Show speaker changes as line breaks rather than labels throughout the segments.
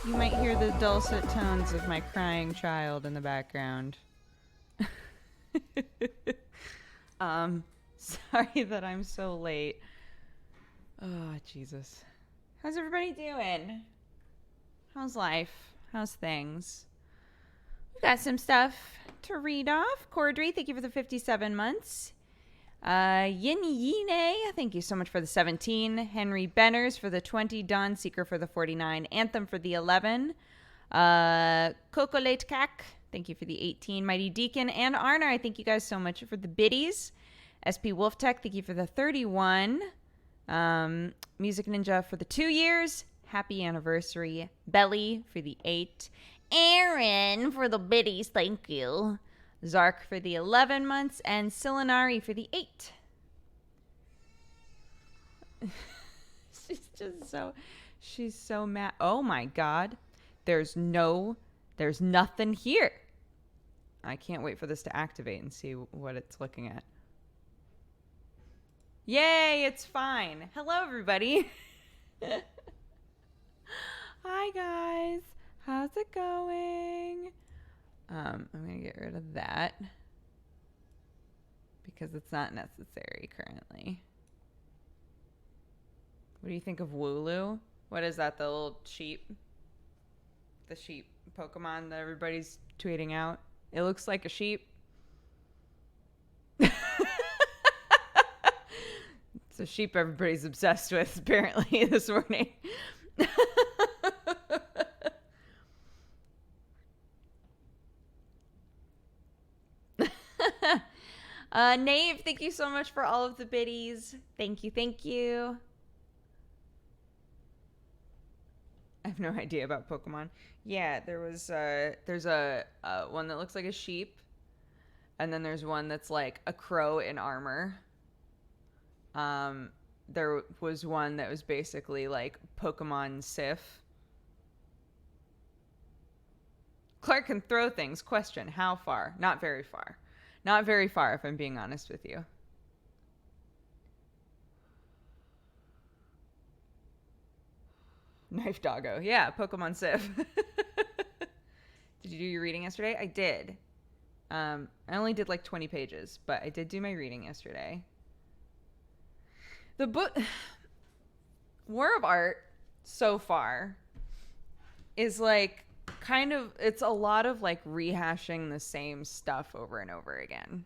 You might hear the dulcet tones of my crying child in the background. Sorry that I'm so late. Oh, Jesus. How's everybody doing? How's life? How's things? We've got some stuff to read off. Cordry, thank you for the 57 months. Yin Yine, thank you so much for the 17. Henry Benners for the 20. Dawn Seeker for the 49. Anthem for the 11. Cocolate Cac, thank you for the 18. Mighty Deacon and Arnar, I thank you guys so much for the biddies. SP Wolf Tech, thank you for the 31. Music Ninja for the 2 years. Happy anniversary. Belly for the 8. Aaron for the biddies, thank you. Zark for the 11 months, and Silinari for the 8. She's so mad. Oh my God. There's nothing here. I can't wait for this to activate and see what it's looking at. Yay, it's fine. Hello, everybody. Hi, guys. How's it going? I'm going to get rid of that because it's not necessary currently. What do you think of Wooloo? What is that, the little sheep? The sheep Pokemon that everybody's tweeting out? It looks like a sheep. It's a sheep everybody's obsessed with, apparently, this morning. Nave, thank you so much for all of the biddies. Thank you, thank you. I have no idea about Pokemon. Yeah, there's a one that looks like a sheep, and then there's one that's like a crow in armor. There was one that was basically like Pokemon Sif. Clark can throw things. Question, how far? Not very far. Not very far, if I'm being honest with you. Knife Doggo. Yeah, Pokemon Sif. Did you do your reading yesterday? I did. I only did like 20 pages, but I did do my reading yesterday. The book... War of Art, so far, is like... kind of, it's a lot of like rehashing the same stuff over and over again.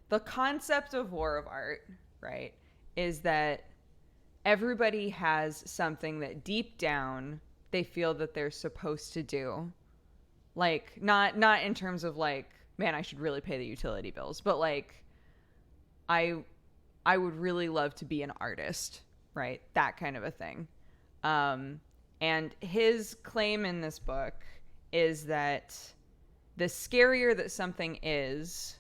The concept of War of Art, right, is that everybody has something that deep down they feel that they're supposed to do. Like, not in terms of like, man, I should really pay the utility bills, but like, I would really love to be an artist, right? That kind of a thing. And his claim in this book is that the scarier that something is,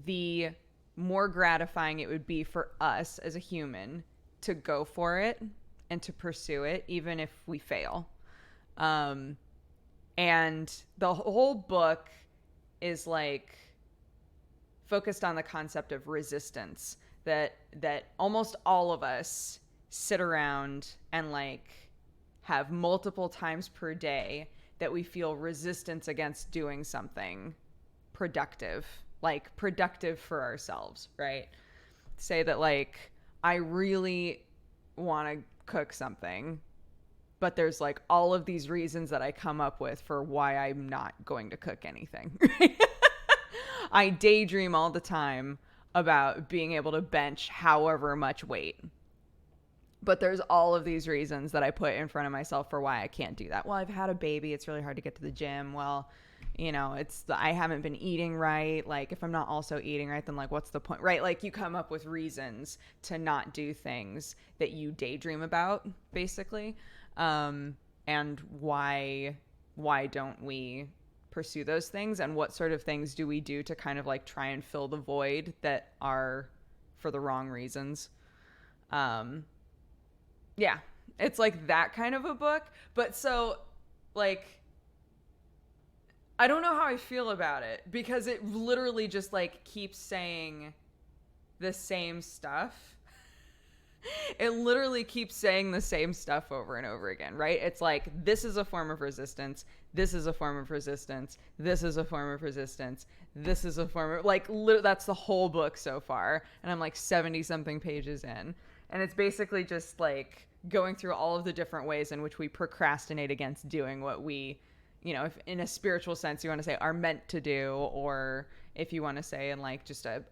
the more gratifying it would be for us as a human to go for it and to pursue it, even if we fail. And the whole book is like focused on the concept of resistance, that almost all of us sit around and like have multiple times per day that we feel resistance against doing something productive, like productive for ourselves, right? Say that like, I really want to cook something, but there's like all of these reasons that I come up with for why I'm not going to cook anything. I daydream all the time about being able to bench however much weight. But there's all of these reasons that I put in front of myself for why I can't do that. Well, I've had a baby. It's really hard to get to the gym. Well, you know, I haven't been eating right. Like, if I'm not also eating right, then like, what's the point, right? Like, you come up with reasons to not do things that you daydream about, basically. And why don't we pursue those things? And what sort of things do we do to kind of like try and fill the void that are for the wrong reasons? Yeah, it's like that kind of a book. But so, like, I don't know how I feel about it because it literally just like keeps saying the same stuff It literally keeps saying the same stuff over and over again, right? It's like, this is a form of resistance. This is a form of resistance. This is a form of resistance. This is a form of, like, that's the whole book so far. And I'm like 70 something pages in. And it's basically just like going through all of the different ways in which we procrastinate against doing what we, you know, if in a spiritual sense you want to say are meant to do, or if you want to say in like just a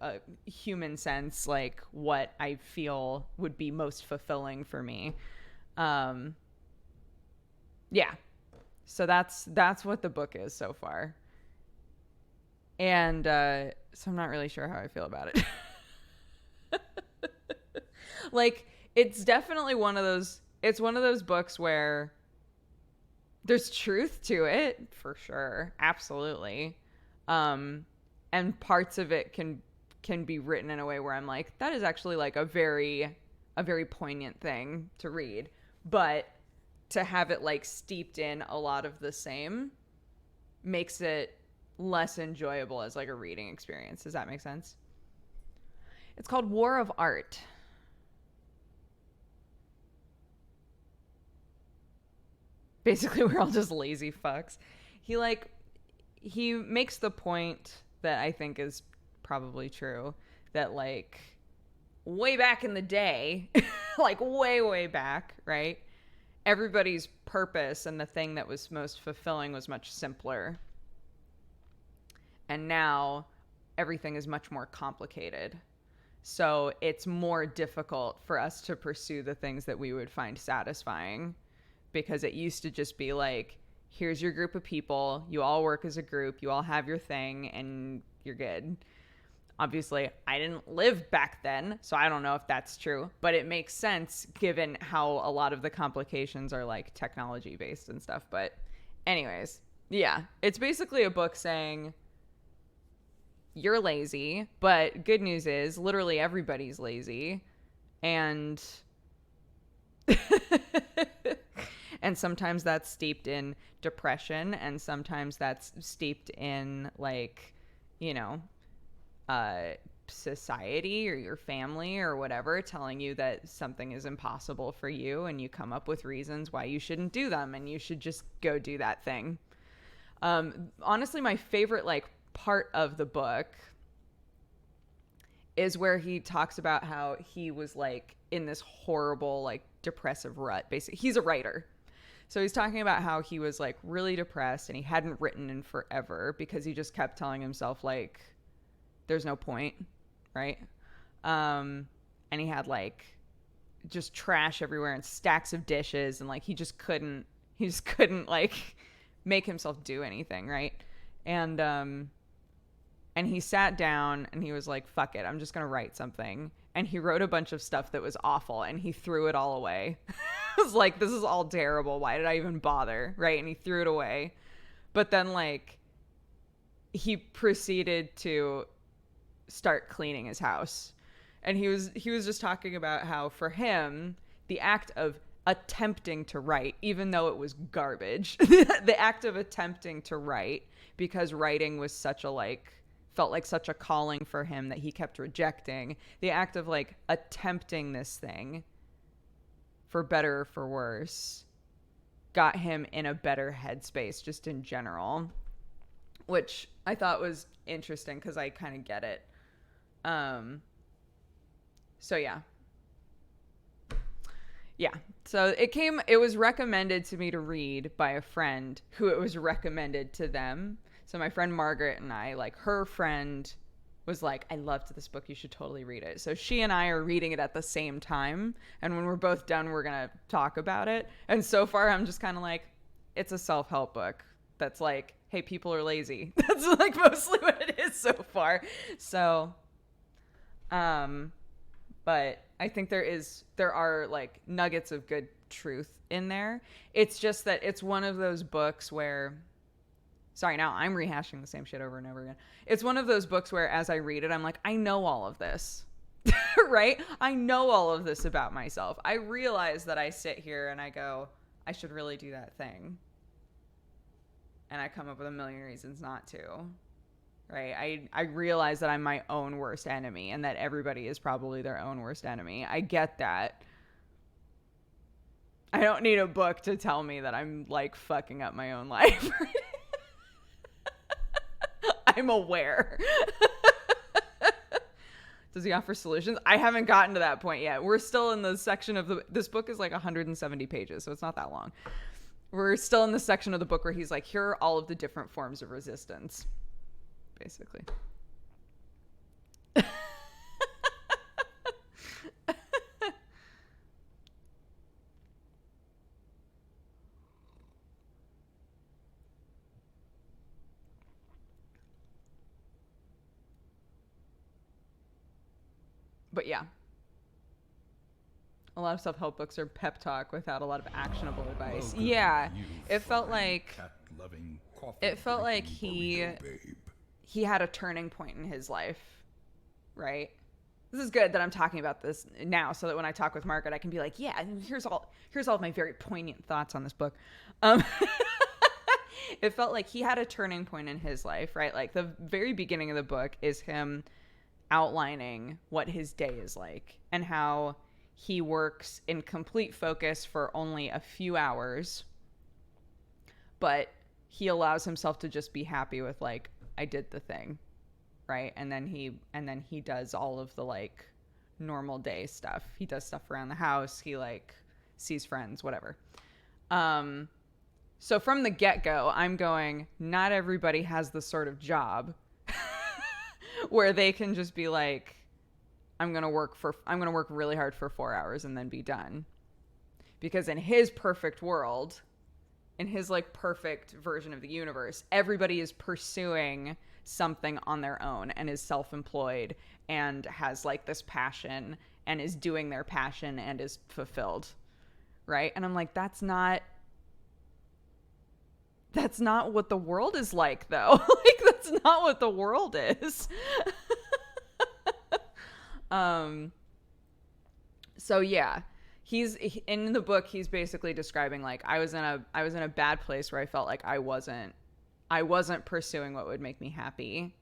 human sense, like what I feel would be most fulfilling for me. Yeah. So that's what the book is so far. And so I'm not really sure how I feel about it. Like, it's definitely one of those books where there's truth to it, for sure. Absolutely. And parts of it can be written in a way where I'm like, that is actually like a very poignant thing to read. But to have it like steeped in a lot of the same makes it less enjoyable as like a reading experience. Does that make sense? It's called War of Art. Basically, we're all just lazy fucks. He makes the point that I think is probably true, that like way back in the day, like way back, right? Everybody's purpose and the thing that was most fulfilling was much simpler. And now everything is much more complicated. So it's more difficult for us to pursue the things that we would find satisfying, because it used to just be like, here's your group of people, you all work as a group, you all have your thing, and you're good. Obviously, I didn't live back then, so I don't know if that's true, but it makes sense given how a lot of the complications are like technology based and stuff. But anyways, yeah, it's basically a book saying you're lazy, but good news is literally everybody's lazy. And and sometimes that's steeped in depression, and sometimes that's steeped in like, you know, society or your family or whatever telling you that something is impossible for you, and you come up with reasons why you shouldn't do them and you should just go do that thing. Honestly, my favorite like part of the book is where he talks about how he was like in this horrible like depressive rut. Basically, he's a writer. So he's talking about how he was like really depressed and he hadn't written in forever because he just kept telling himself like there's no point, right? And he had like just trash everywhere and stacks of dishes, and like he just couldn't like make himself do anything, right? And he sat down and he was like, fuck it, I'm just gonna write something. And he wrote a bunch of stuff that was awful and he threw it all away. I was like, this is all terrible. Why did I even bother? Right? And he threw it away. But then like he proceeded to start cleaning his house. And he was just talking about how for him, the act of attempting to write, even though it was garbage, the act of attempting to write, because writing was such a like, felt like such a calling for him that he kept rejecting, the act of like attempting this thing, for better or for worse, got him in a better headspace just in general, which I thought was interesting because I kind of get it. So yeah. So it was recommended to me to read by a friend who it was recommended to them. So my friend Margaret and I, like, her friend was like, I loved this book, you should totally read it. So she and I are reading it at the same time, and when we're both done, we're gonna talk about it. And so far I'm just kind of like, it's a self-help book that's like, hey, people are lazy. That's like mostly what it is so far. So but I think there are like nuggets of good truth in there. It's just that it's one of those books where, sorry, now I'm rehashing the same shit over and over again. It's one of those books where as I read it, I'm like, I know all of this, right? I know all of this about myself. I realize that I sit here and I go, I should really do that thing. And I come up with a million reasons not to, right? I realize that I'm my own worst enemy and that everybody is probably their own worst enemy. I get that. I don't need a book to tell me that I'm like fucking up my own life. I'm aware. Does he offer solutions? I haven't gotten to that point yet. We're still in the section of this book is like 170 pages, so it's not that long. We're still in the section of the book where he's like, here are all of the different forms of resistance, basically. But yeah, a lot of self-help books are pep talk without a lot of actionable advice. Welcome, yeah, it felt like he had a turning point in his life, right? This is good that I'm talking about this now, so that when I talk with Margaret, I can be like, yeah, here's all of my very poignant thoughts on this book. It felt like he had a turning point in his life, right? Like the very beginning of the book is him outlining what his day is like and how he works in complete focus for only a few hours, but he allows himself to just be happy with like, I did the thing, right? And then he does all of the like normal day stuff. He does stuff around the house. He like sees friends, whatever. So from the get-go, I'm going, not everybody has the sort of job where they can just be like, I'm going to work really hard for 4 hours and then be done. Because in his perfect world, in his like perfect version of the universe, everybody is pursuing something on their own and is self-employed and has like this passion and is doing their passion and is fulfilled. Right? And I'm like, that's not what the world is like, though. Like, that's not what the world is. So yeah, he's in the book. He's basically describing like, I was in a bad place where I felt like I wasn't pursuing what would make me happy.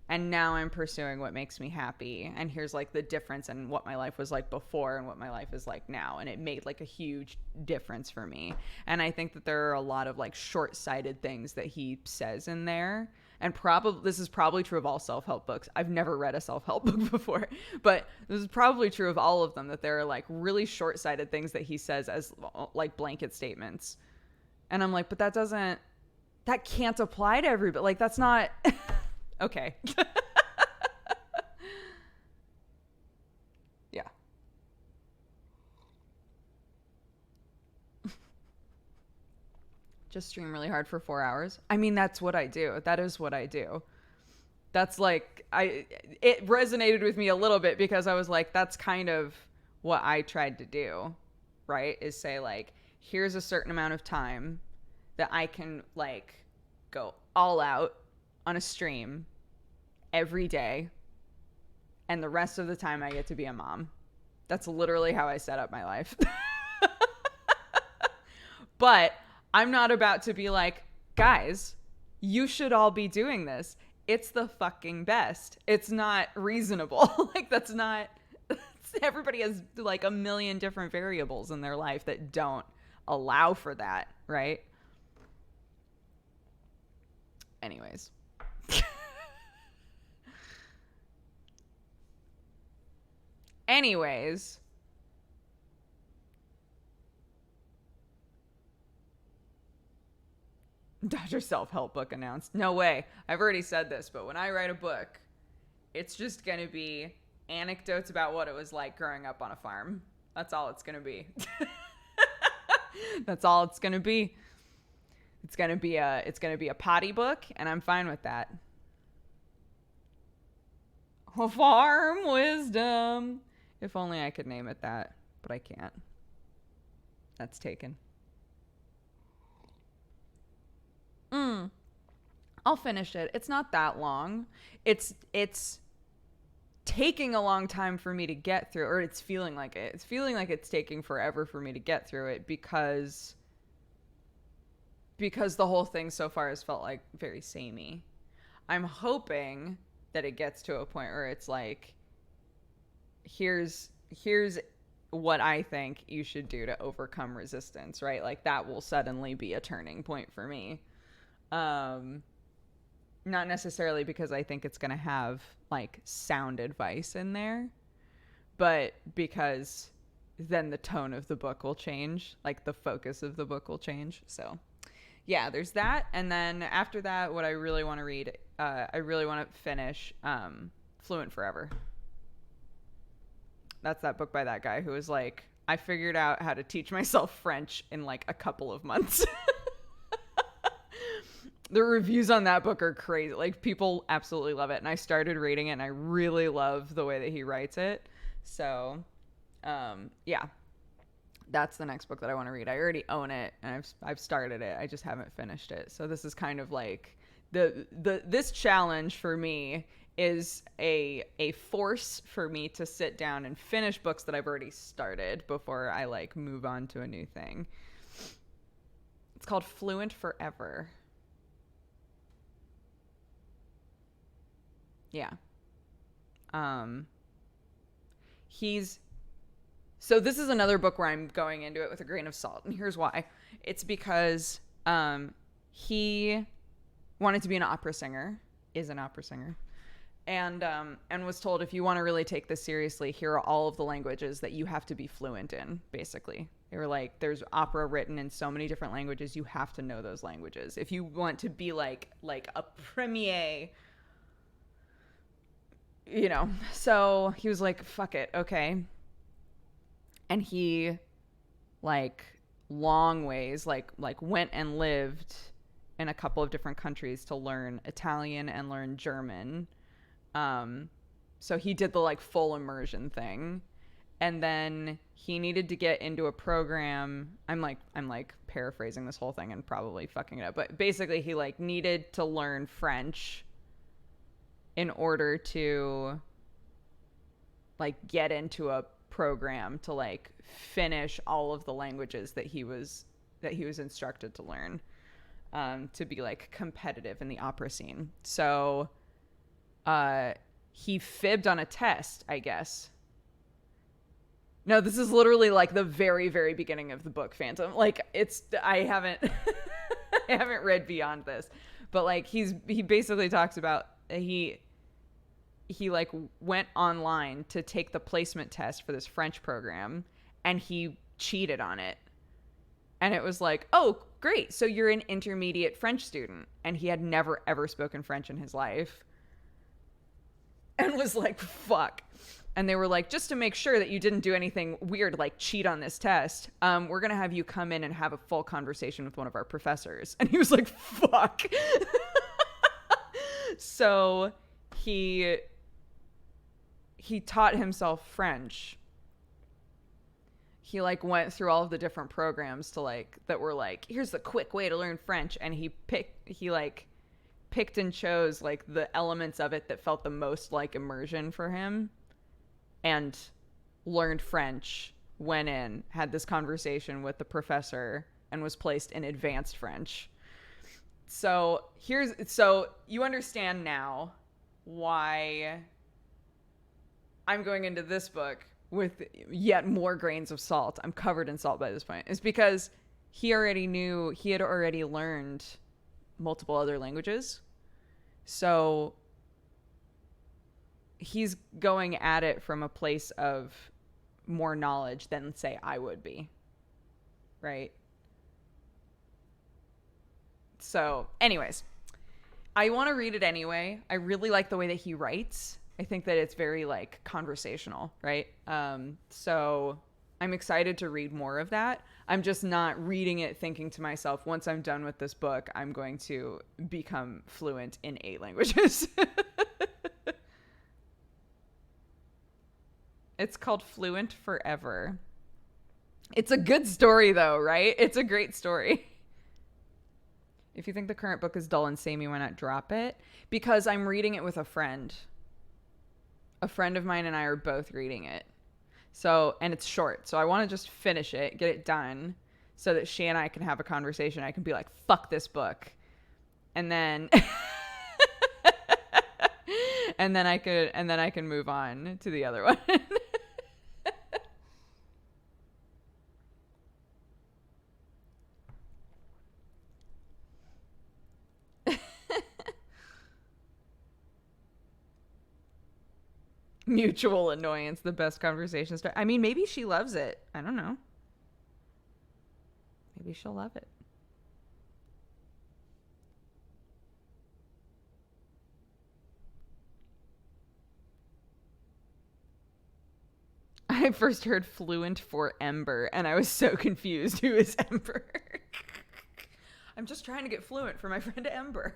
And now I'm pursuing what makes me happy. And here's like the difference in what my life was like before and what my life is like now. And it made like a huge difference for me. And I think that there are a lot of like short-sighted things that he says in there. And this is probably true of all self-help books. I've never read a self-help book before, but this is probably true of all of them, that there are like really short-sighted things that he says as like blanket statements. And I'm like, but that can't apply to everybody. Like, that's not... Okay. Yeah. Just stream really hard for 4 hours. I mean, that's what I do. That is what I do. That's like, it resonated with me a little bit because I was like, that's kind of what I tried to do, right? Is say like, here's a certain amount of time that I can like go all out on a stream every day, and the rest of the time I get to be a mom. That's literally how I set up my life. But I'm not about to be like, guys, you should all be doing this. It's the fucking best. It's not reasonable. Like, everybody has like a million different variables in their life that don't allow for that, right? Anyways. Dr. Self-Help book announced. No way. I've already said this, but when I write a book, it's just going to be anecdotes about what it was like growing up on a farm. That's all it's going to be. That's all it's going to be. It's going to be a potty book, and I'm fine with that. Farm wisdom. If only I could name it that, but I can't. That's taken. I'll finish it. It's not that long. It's taking a long time for me to get through, or it's feeling like it. It's feeling like it's taking forever for me to get through it because the whole thing so far has felt like very samey. I'm hoping that it gets to a point where it's like, here's what I think you should do to overcome resistance, right? Like that will suddenly be a turning point for me. Not necessarily because I think it's going to have like sound advice in there, but because then the tone of the book will change, like the focus of the book will change. So yeah, there's that. And then after that, what I really want to read, I really want to finish Fluent Forever. That's that book by that guy who was like, I figured out how to teach myself French in like a couple of months. The reviews on that book are crazy. Like, people absolutely love it. And I started reading it, and I really love the way that he writes it. So, yeah. That's the next book that I want to read. I already own it, and I've started it. I just haven't finished it. So this is kind of like this challenge for me is a force for me to sit down and finish books that I've already started before I like move on to a new thing. It's called Fluent Forever. Yeah. So this is another book where I'm going into it with a grain of salt, and here's why. It's because he wanted to be an opera singer, is an opera singer, and was told, if you want to really take this seriously, here are all of the languages that you have to be fluent in, basically. They were like, there's opera written in so many different languages, you have to know those languages. If you want to be like a premier, you know. So he was like, fuck it, okay. And he like long ways like went and lived in a couple of different countries to learn Italian and learn German. So he did the like full immersion thing. And then he needed to get into a program. I'm like paraphrasing this whole thing and probably fucking it up, but basically he like needed to learn French in order to like get into a program to like finish all of the languages that he was instructed to learn, to be like competitive in the opera scene. So he fibbed on a test, I guess. No, this is literally like the very, very beginning of the book, Phantom. Like, I haven't I haven't read beyond this, but like he basically talks about he like went online to take the placement test for this French program, and he cheated on it. And it was like, oh, great, so you're an intermediate French student. And he had never, ever spoken French in his life. And was like, fuck. And they were like, just to make sure that you didn't do anything weird, like cheat on this test, we're going to have you come in and have a full conversation with one of our professors. And he was like, fuck. So he taught himself French. He like went through all of the different programs to like that were like, here's the quick way to learn French, and he picked and chose like the elements of it that felt the most like immersion for him, and learned French, went in, had this conversation with the professor, and was placed in advanced French. So you understand now why I'm going into this book with yet more grains of salt. I'm covered in salt by this point. It's because he had already learned multiple other languages. So he's going at it from a place of more knowledge than, say, I would be. Right? So, anyways, I want to read it anyway. I really like the way that he writes. I think that it's very like conversational, right? So I'm excited to read more of that. I'm just not reading it thinking to myself, once I'm done with this book, I'm going to become fluent in 8 languages. It's called Fluent Forever. It's a good story though, right? It's a great story. If you think the current book is dull and samey, why not drop it? Because I'm reading it with a friend. A friend of mine and I are both reading it. So, and it's short. So I want to just finish it, get it done, so that she and I can have a conversation. I can be like, fuck this book. And then and then I can move on to the other one. Mutual annoyance, the best conversation start. I mean, maybe she loves it. I don't know. Maybe she'll love it. I first heard fluent for Ember, and I was so confused. Who is Ember? I'm just trying to get fluent for my friend Ember.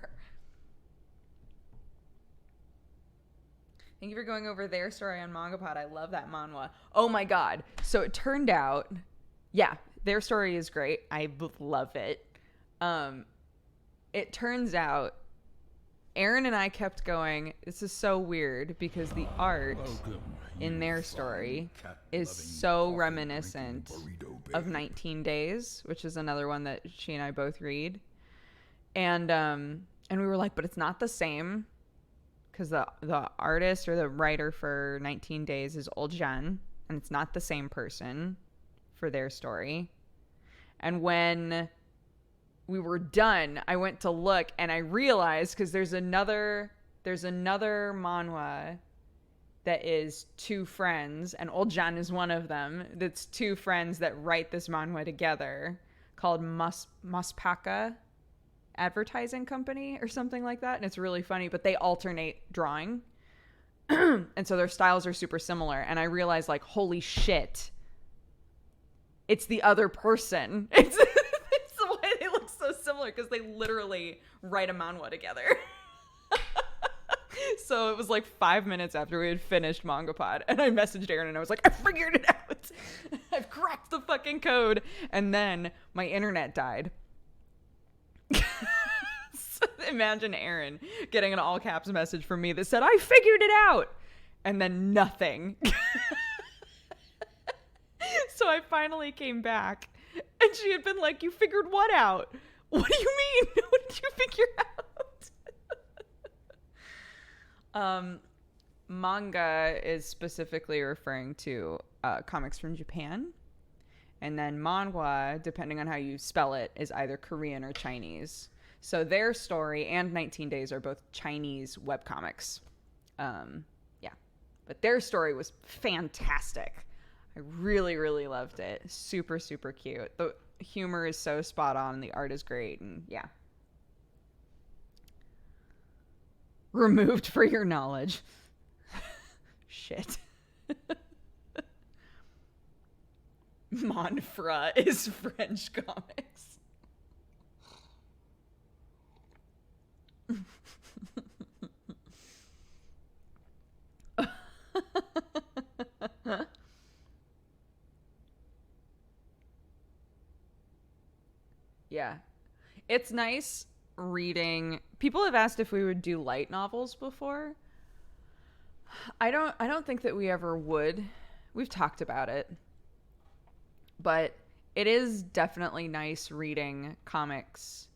Thank you for going over their story on MangaPod. I love that manhwa. Oh my god. So it turned out, yeah, their story is great. I love it. It turns out Aaron and I kept going, this is so weird because the art in their story is so reminiscent of 19 Days, which is another one that she and I both read. And we were like, but it's not the same because the artist or the writer for 19 Days is Old Jen, and it's not the same person for their story. And when we were done, I went to look and I realized, because there's another manhwa that is two friends, and Old Jan is one of them. That's two friends that write this manhwa together called Maspaka Advertising Company or something like that. And it's really funny, but they alternate drawing. And so their styles are super similar. And I realized, like, holy shit, it's the other person. It's the way they look so similar because they literally write a manhwa together. So it was like 5 minutes after we had finished MangaPod, and I messaged Aaron and I was like, I figured it out. I've cracked the fucking code. And then my internet died. So imagine Aaron getting an all caps message from me that said, I figured it out. And then nothing. So I finally came back and she had been like, you figured what out? What do you mean? What did you figure out? Manga is specifically referring to comics from Japan. And then manhwa, depending on how you spell it, is either Korean or Chinese. So their story and 19 Days are both Chinese webcomics. Yeah. But their story was fantastic. I really, really loved it. Super, super cute. The humor is so spot on. The art is great. And yeah. Removed for your knowledge. Shit. Monfra is French comics. Yeah. It's nice reading. People have asked if we would do light novels before. I don't think that we ever would. We've talked about it. But it is definitely nice reading comics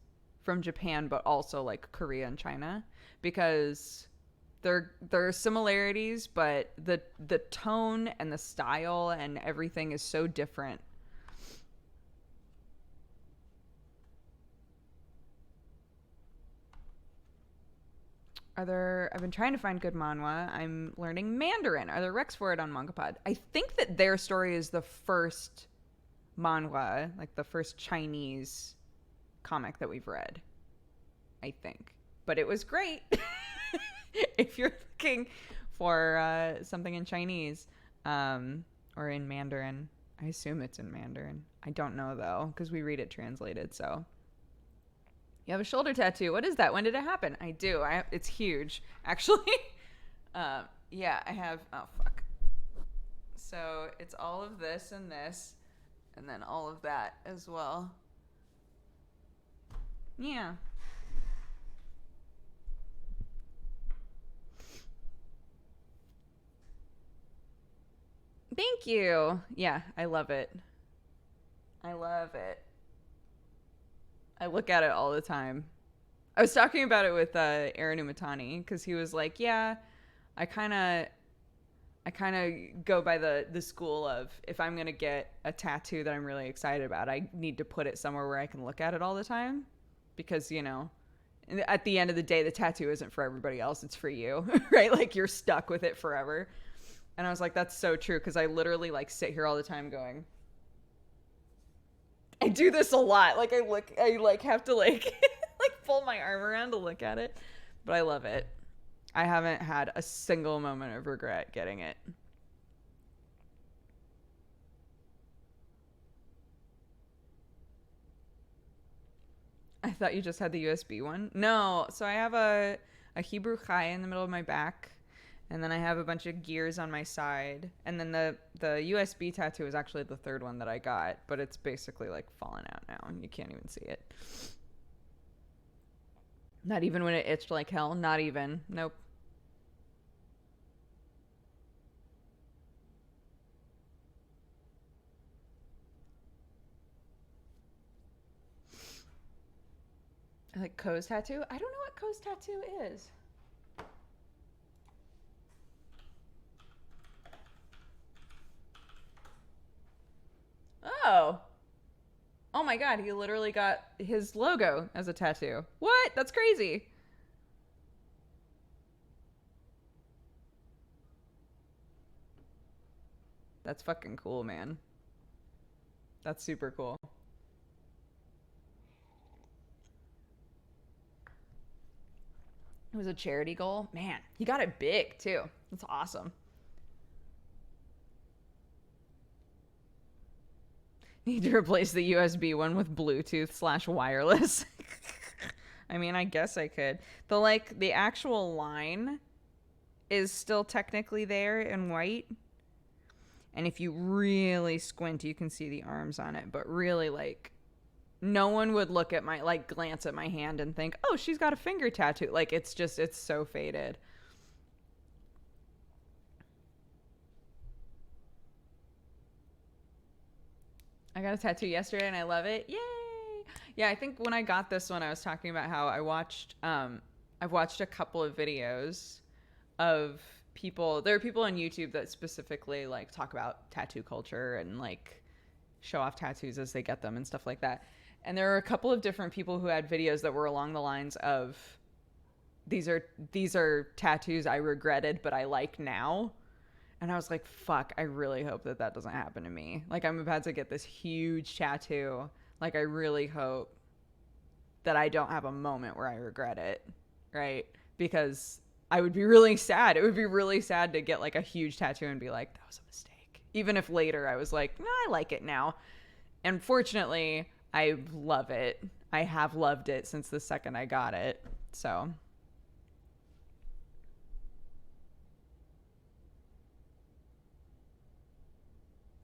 from Japan, but also like Korea and China, because there are similarities, but the tone and the style and everything is so different. I've been trying to find good manhwa. I'm learning Mandarin. Are there recs for it on MangaPod? I think that their story is the first manhwa, like the first Chinese comic that we've read, I think. But it was great. If you're looking for something in Chinese or in Mandarin. I assume it's in Mandarin. I don't know, though, because we read it translated, so. You have a shoulder tattoo. What is that? When did it happen? I do. It's huge, actually. Yeah, I have. Oh, fuck. So it's all of this and this, and then all of that as well. Yeah. Thank you. Yeah, I love it. I love it. I look at it all the time. I was talking about it with Aaron Umatani because he was like, yeah, I kind of go by the school of if I'm going to get a tattoo that I'm really excited about, I need to put it somewhere where I can look at it all the time because, you know, at the end of the day, the tattoo isn't for everybody else. It's for you, right? Like you're stuck with it forever. And I was like, that's so true. Cause I literally like sit here all the time going, I do this a lot. Like I like have to like, like pull my arm around to look at it, but I love it. I haven't had a single moment of regret getting it. I thought you just had the USB one. No, so I have a Hebrew Chai in the middle of my back, and then I have a bunch of gears on my side, and then the USB tattoo is actually the third one that I got, but it's basically like fallen out now, and you can't even see it. Not even when it itched like hell. Not even. Nope. Like Ko's tattoo? I don't know what Ko's tattoo is. Oh. Oh my god, he literally got his logo as a tattoo. What? That's crazy. That's fucking cool, man. That's super cool. It was a charity goal. Man, he got it big too. That's awesome. Need to replace the USB one with Bluetooth slash wireless. I mean, I guess I could. The actual line is still technically there in white. And if you really squint, you can see the arms on it. But really, like, no one would look at my, like, glance at my hand and think, oh, she's got a finger tattoo. Like, it's so faded. I got a tattoo yesterday and I love it. Yay! Yeah, I think when I got this one, I was talking about how I've watched a couple of videos of people. There are people on YouTube that specifically like talk about tattoo culture and like show off tattoos as they get them and stuff like that. And there are a couple of different people who had videos that were along the lines of these are tattoos I regretted but I like now. And I was like, fuck, I really hope that doesn't happen to me. Like, I'm about to get this huge tattoo. Like, I really hope that I don't have a moment where I regret it, right? Because I would be really sad. It would be really sad to get, like, a huge tattoo and be like, that was a mistake. Even if later I was like, nah, I like it now. And fortunately, I love it. I have loved it since the second I got it. So...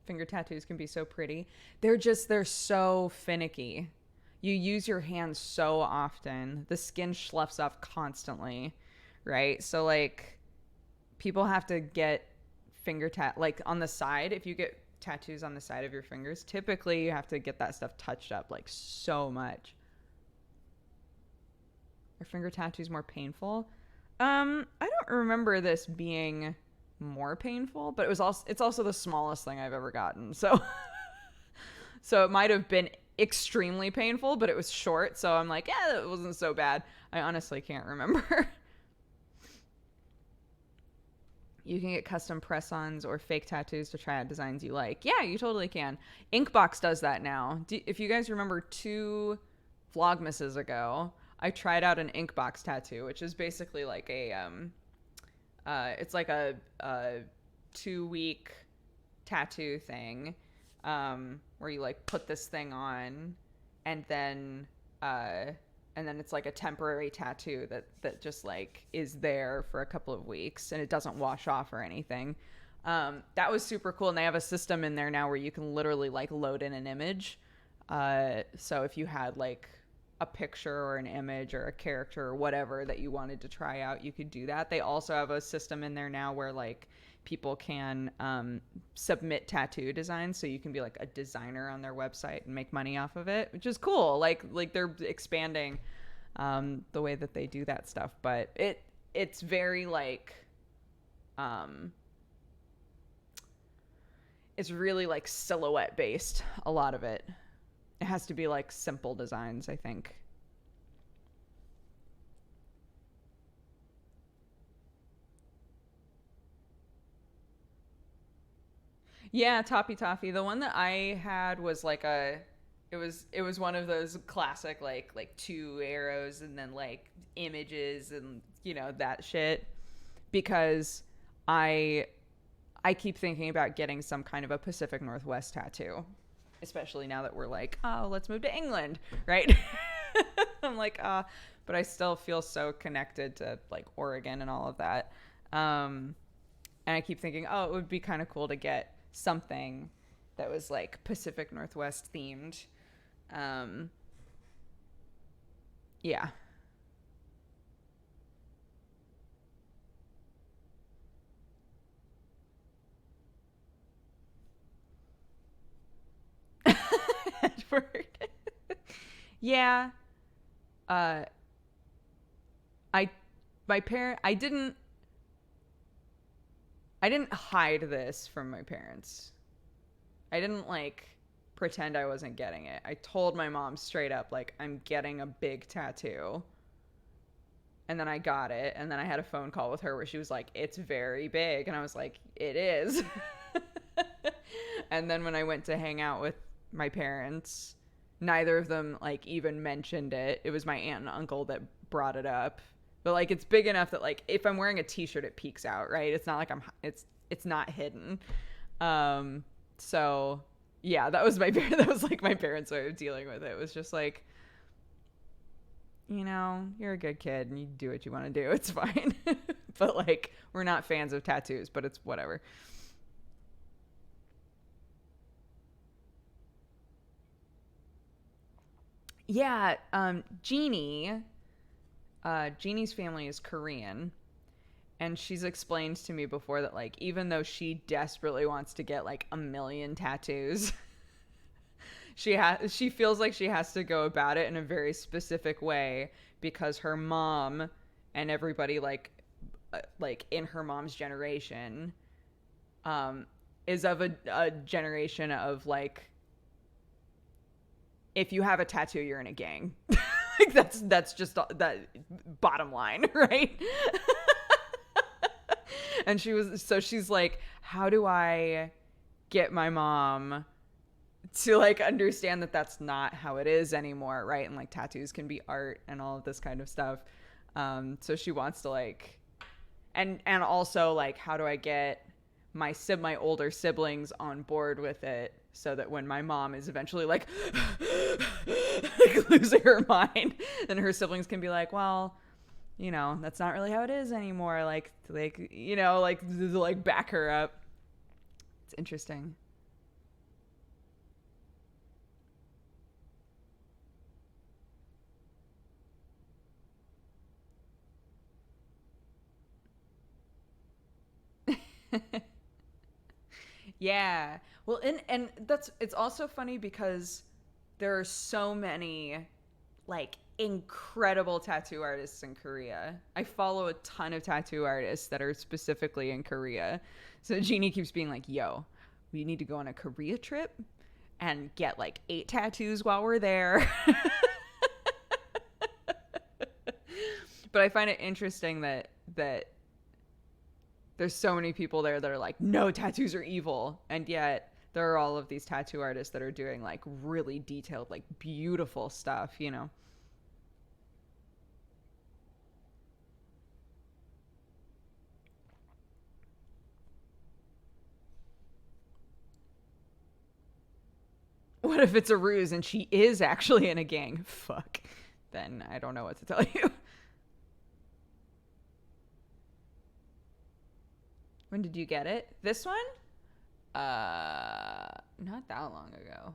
finger tattoos can be so pretty. They're so finicky. You use your hands so often. The skin sloughs off constantly, right? So like people have to get like on the side, if you get tattoos on the side of your fingers, typically you have to get that stuff touched up like so much. Are finger tattoos more painful? I don't remember this being more painful, but it's also the smallest thing I've ever gotten, so so it might have been extremely painful, but it was short, so I'm like, yeah, it wasn't so bad. I honestly can't remember. You can get custom press-ons or fake tattoos to try out designs you like. Yeah, you totally can. Inkbox does that now. If you guys remember 2 vlogmases ago, I tried out an Inkbox tattoo, which is basically like it's like a 2-week tattoo thing, where you like put this thing on and then it's like a temporary tattoo that just like is there for a couple of weeks and it doesn't wash off or anything. That was super cool. And they have a system in there now where you can literally like load in an image. So if you had like a picture or an image or a character or whatever that you wanted to try out, you could do that. They also have a system in there now where like people can submit tattoo designs, so you can be like a designer on their website and make money off of it, which is cool. Like they're expanding the way that they do that stuff. But it's very like, um, it's really like silhouette based. A lot of it. It has to be like simple designs, I think. Yeah, Toppy Toffee. The one that I had was like a it was one of those classic like two arrows and then like images and that shit because I I keep thinking about getting some kind of a Pacific Northwest tattoo, especially now that we're like, oh, let's move to England, right? I'm like, but I still feel so connected to like Oregon and all of that. And I keep thinking, oh, it would be kind of cool to get something that was like Pacific Northwest themed. Um, yeah. Edward. Yeah. Uh, I, my parent, I didn't hide this from my parents. I didn't like pretend I wasn't getting it. I told my mom straight up, like, I'm getting a big tattoo. And then I got it. And then I had a phone call with her where she was like, it's very big. And I was like, it is. And then when I went to hang out with my parents, neither of them like even mentioned it. It was my aunt and uncle that brought it up. But like it's big enough that like if I'm wearing a t-shirt it peeks out, right? It's not like it's not hidden. Um so yeah, that was that was like my parents' way of dealing with it. It was just like, you're a good kid and you do what you want to do. It's fine. But like we're not fans of tattoos, but it's whatever. Yeah, Jeannie's family is Korean, and she's explained to me before that like even though she desperately wants to get like a million tattoos, she feels like she has to go about it in a very specific way because her mom and everybody like in her mom's generation um is of a generation of like if you have a tattoo you're in a gang. Like that's just that bottom line, right? And she's like, how do I get my mom to like understand that that's not how it is anymore, right? And like tattoos can be art and all of this kind of stuff. So she wants to like, and also like, how do I get my older siblings on board with it so that when my mom is eventually like, like losing her mind, then her siblings can be like, well, that's not really how it is anymore. Like back her up. It's interesting. Yeah. Well, and it's also funny because there are so many like incredible tattoo artists in Korea. I follow a ton of tattoo artists that are specifically in Korea. So Jeannie keeps being like, "Yo, we need to go on a Korea trip and get like 8 tattoos while we're there." But I find it interesting that there's so many people there that are like, no, tattoos are evil. And yet there are all of these tattoo artists that are doing like really detailed, like beautiful stuff. What if it's a ruse and she is actually in a gang? Fuck. Then I don't know what to tell you. When did you get it? This one? Not that long ago.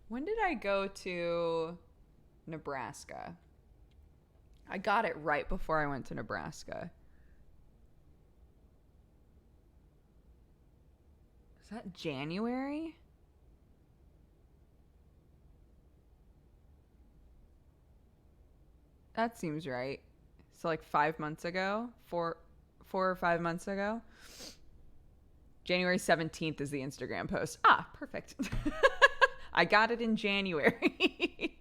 When did I go to Nebraska? I got it right before I went to Nebraska. Is that January? That seems right. So like 5 months ago, 4 or 5 months ago. January 17th is the Instagram post. Ah, perfect. I got it in January.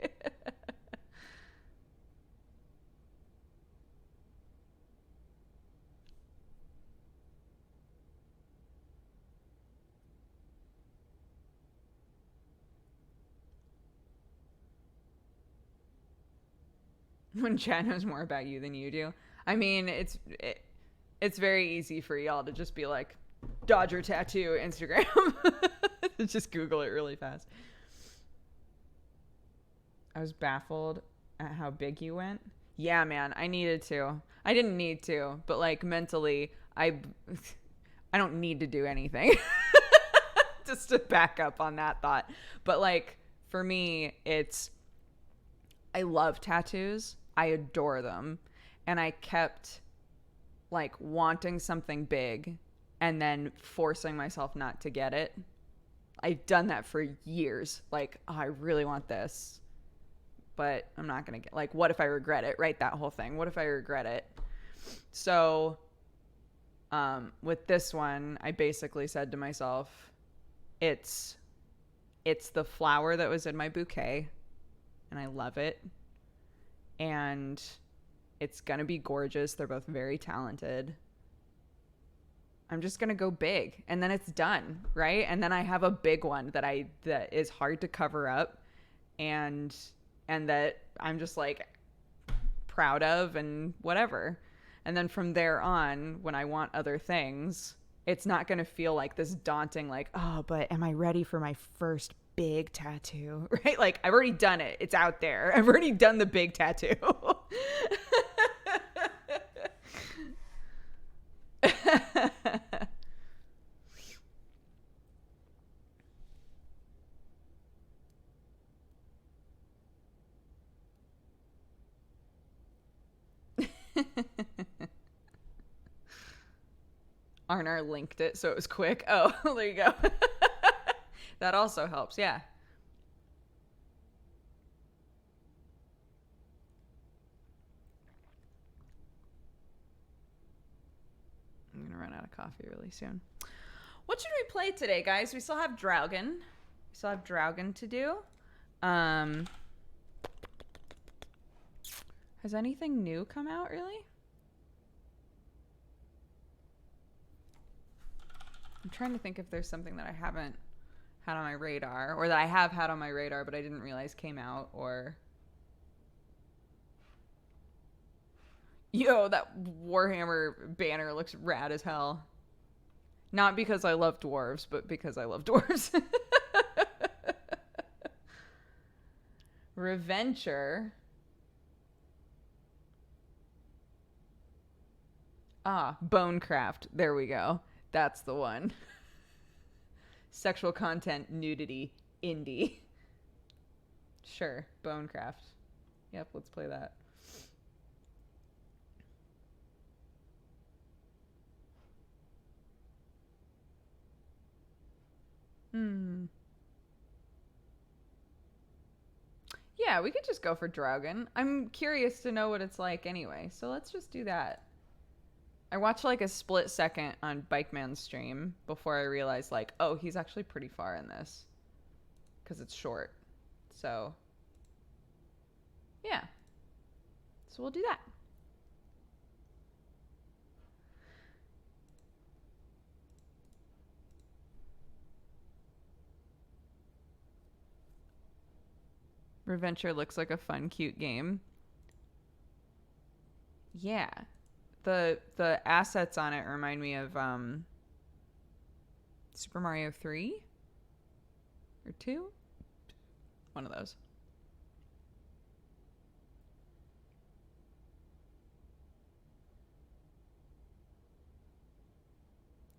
When Chad knows more about you than you do. I mean, it's very easy for y'all to just be like, Dodger tattoo Instagram. Just Google it really fast. I was baffled at how big you went. Yeah, man, I needed to. I didn't need to, but like mentally, I don't need to do anything. Just to back up on that thought. But like for me, I love tattoos. I adore them. And I kept like wanting something big and then forcing myself not to get it. I've done that for years. Like, oh, I really want this, but I'm not going to get, like, what if I regret it? Right? That whole thing. What if I regret it? So, with this one, I basically said to myself, it's the flower that was in my bouquet and I love it. And it's going to be gorgeous. They're both very talented. I'm just going to go big and then it's done, right? And then I have a big one that is hard to cover up and that I'm just like proud of and whatever. And then from there on, when I want other things, it's not going to feel like this daunting, like, oh, but am I ready for my first big tattoo, right? Like I've already done it. It's out there. I've already done the big tattoo. Arnar linked it so it was quick. Oh, there you go. That also helps. Yeah. I'm going to run out of coffee really soon. What should we play today, guys? We still have Draugen. To do. Has anything new come out, really? I'm trying to think if there's something that I haven't had on my radar, or that I have had on my radar but I didn't realize came out, or... Yo, that Warhammer banner looks rad as hell. Not because I love dwarves, but because I love dwarves. Reventure. Ah, Bonecraft. There we go. That's the one. Sexual content, nudity, indie. Sure, Bonecraft. Yep, let's play that. Yeah, we could just go for Draugen. I'm curious to know what it's like anyway, so let's just do that. I watched like a split second on Bikeman's stream before I realized like, oh, he's actually pretty far in this. Because it's short. So, yeah. So we'll do that. Reventure looks like a fun, cute game. Yeah. The assets on it remind me of Super Mario 3 or 2? One of those.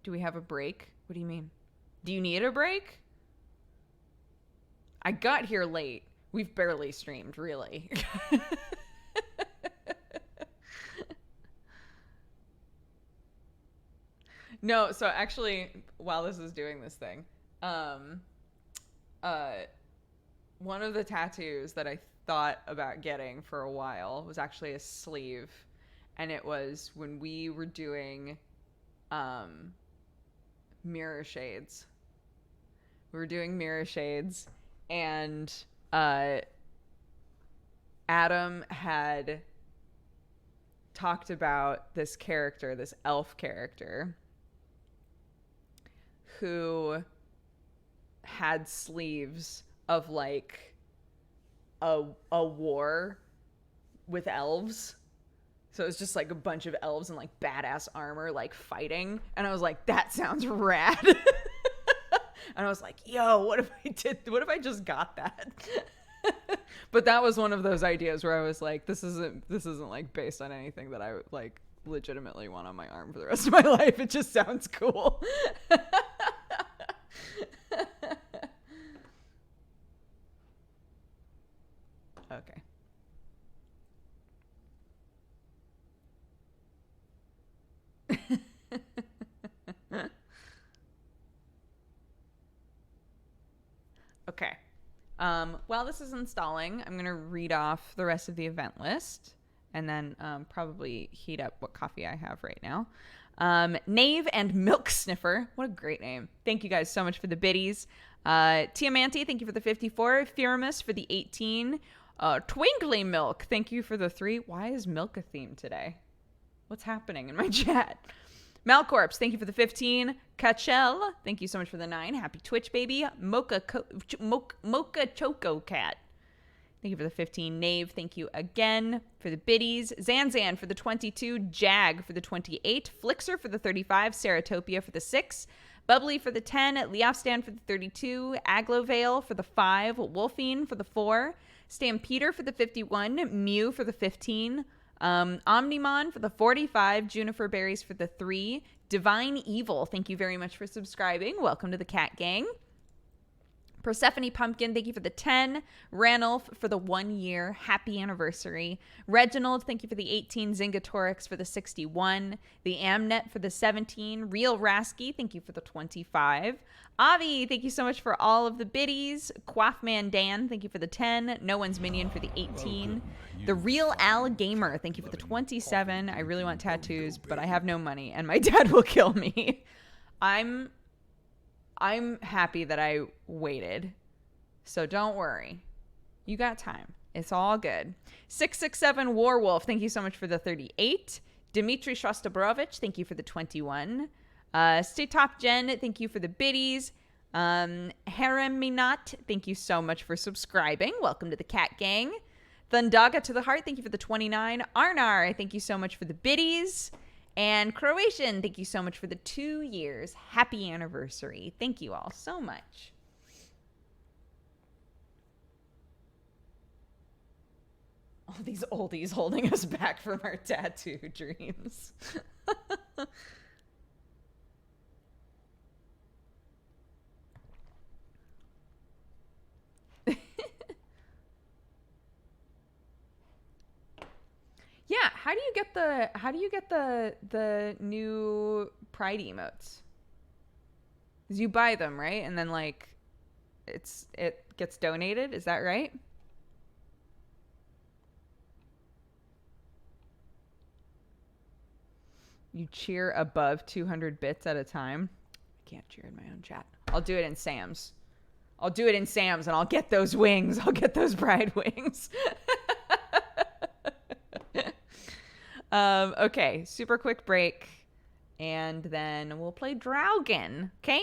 Do we have a break? What do you mean? Do you need a break? I got here late. We've barely streamed, really. No, so actually, while this is doing this thing, one of the tattoos that I thought about getting for a while was actually a sleeve. And it was when we were doing mirror shades. We were doing mirror shades, and Adam had talked about this character, this elf character, who had sleeves of like a war with elves. So it was just like a bunch of elves in like badass armor, like fighting. And I was like, that sounds rad. And I was like, yo, what if I just got that? But that was one of those ideas where I was like, this isn't like based on anything that I like legitimately want on my arm for the rest of my life. It just sounds cool. Okay. Okay. While this is installing, I'm going to read off the rest of the event list and then probably heat up what coffee I have right now. Knave and Milk Sniffer. What a great name. Thank you guys so much for the biddies. Tiamanti, thank you for the 54. Firamus for the 18. Twinkly Milk, thank you for the 3. Why is milk a theme today? What's happening in my chat? Malcorpse, thank you for the 15. Kachel, thank you so much for the 9. Happy Twitch, baby. Mocha Choco Cat, thank you for the 15. Knave, thank you again for the biddies. Zanzan for the 22. Jag for the 28. Flixer for the 35. Saratopia for the 6. Bubbly for the 10. Leofstan for the 32. Aglovale for the 5. Wolfine for the 4. Stampeder for the 51. Mew for the 15. Omnimon for the 45. Juniper Berries for the 3. Divine Evil, thank you very much for subscribing. Welcome to the Cat Gang. Persephone Pumpkin, thank you for the 10. Ranulph for the 1 year. Happy anniversary. Reginald, thank you for the 18. Zingatorix for the 61. The Amnet for the 17. Real Rasky, thank you for the 25. Avi, thank you so much for all of the biddies. Quaffman Dan, thank you for the 10. No One's Minion for the 18. The Real Al Gamer, thank you for the 27. I really want tattoos, but I have no money, and my dad will kill me. I'm happy that I waited, so don't worry. You got time. It's all good. 667 Warwolf, thank you so much for the 38. Dmitry Shostaborovich, thank you for the 21. Stay Top Jen, thank you for the biddies. Harem Minat, thank you so much for subscribing. Welcome to the Cat Gang. Thundaga to the Heart, thank you for the 29. Arnar, thank you so much for the biddies. And Croatian, thank you so much for the 2 years. Happy anniversary. Thank you all so much. All these oldies holding us back from our tattoo dreams. Yeah, how do you get the new Pride emotes? 'Cause you buy them, right? And then like it gets donated, is that right? You cheer above 200 bits at a time. I can't cheer in my own chat. I'll do it in Sam's. And I'll get those wings. I'll get those Pride wings. Okay, super quick break, and then we'll play Draugen, okay?